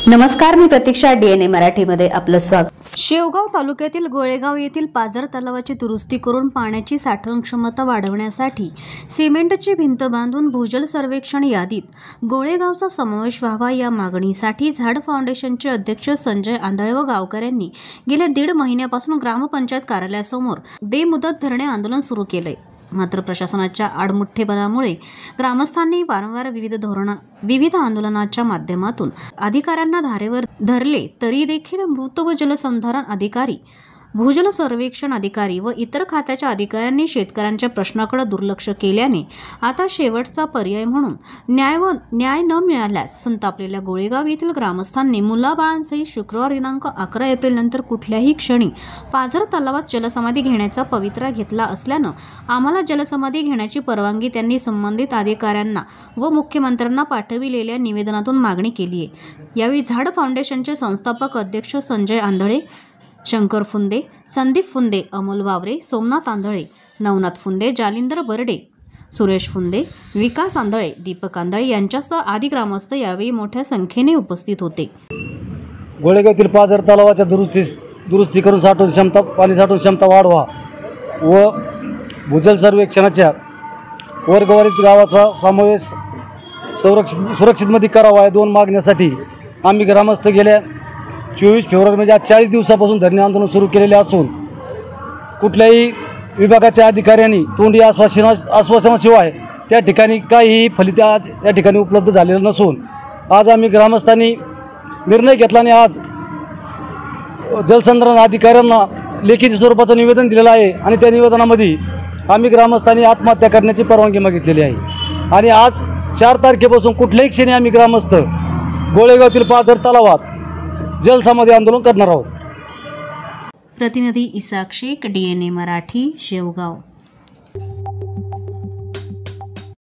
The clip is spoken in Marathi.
नमस्कार, मी प्रतीक्षा. DNA मराठीमध्ये आपलं स्वागत. शेवगाव तालुक्यातील गोळेगाव येथील पाझर तलावाची दुरुस्ती करून पाण्याची साठवण क्षमता वाढवण्यासाठी सिमेंटची भिंत बांधून भूजल सर्वेक्षण यादीत गोळेगावचा समावेश व्हावा या मागणीसाठी झाड फाउंडेशनचे अध्यक्ष संजय आंधळे व गावकऱ्यांनी गेल्या 1.5 महिन्यापासून ग्रामपंचायत कार्यालयासमोर बेमुदत धरणे आंदोलन सुरू केले. मात्र प्रशासनाच्या आडमुठ्ठेपणामुळे ग्रामस्थांनी वारंवार विविध आंदोलनाच्या माध्यमातून अधिकाऱ्यांना धारेवर धरले तरी देखील मृत व जलसंधारण अधिकारी, भूजल सर्वेक्षण अधिकारी व इतर खात्याच्या अधिकाऱ्यांनी शेतकऱ्यांच्या प्रश्नाकडे दुर्लक्ष केल्याने आता शेवटचा पर्याय म्हणून न्याय न मिळाल्यास संतापलेल्या गोळेगाव येथील ग्रामस्थांनी मुलाबाळांसहित शुक्रवार दिनांक 11 एप्रिल नंतर कुठल्याही क्षणी पाझर तलावात जलसमाधी घेण्याचा पवित्रा घेतला असल्यानं आम्हाला जलसमाधी घेण्याची परवानगी त्यांनी संबंधित अधिकाऱ्यांना व मुख्यमंत्र्यांना पाठविलेल्या निवेदनातून मागणी केली आहे. यावेळी झाड फाउंडेशनचे संस्थापक अध्यक्ष संजय आंधळे, शंकर फुंदे, संदीप फुंदे, अमोल वावरे, सोमनाथ आंधळे, नवनाथ फुंदे, जालिंदर बर्डे, सुरेश फुंदे, विकास आंधळे, दीपक आंधळे यांच्यासह आदी ग्रामस्थ यावेळी मोठ्या संख्येने उपस्थित होते. गोळेगावातील पाझर तलावाच्या दुरुस्ती करून पाणी साठवण क्षमता वाढवा व भूजल सर्वेक्षणाच्या वर्गवारीत गावाचा समावेश सुरक्षितमध्ये करावा या 2 मागण्यासाठी आम्ही ग्रामस्थ गेल्या 24 फेब्रुवारी म्हणजे आज 40 दिवसापासून धरणे आंदोलन सुरू केलेले असून कुठल्याही विभागाच्या अधिकाऱ्यांनी तोंडी आश्वासनाशिवाय त्या ठिकाणी काहीही फलित आज या ठिकाणी उपलब्ध झालेलं नसून आज आम्ही ग्रामस्थांनी निर्णय घेतला आणि आज जलसंधारण अधिकाऱ्यांना लेखी स्वरूपाचं निवेदन दिलेलं आहे आणि त्या निवेदनामध्ये आम्ही ग्रामस्थांनी आत्महत्या करण्याची परवानगी मागितलेली आहे. आणि आज 4 तारखेपासून कुठल्याही क्षणी आम्ही ग्रामस्थ गोळेगावातील पाझर तलावात जलसमाधी आंदोलन करणार आहोत. प्रतिनिधी इसाक शेख, DNA मराठी, शेवगाव.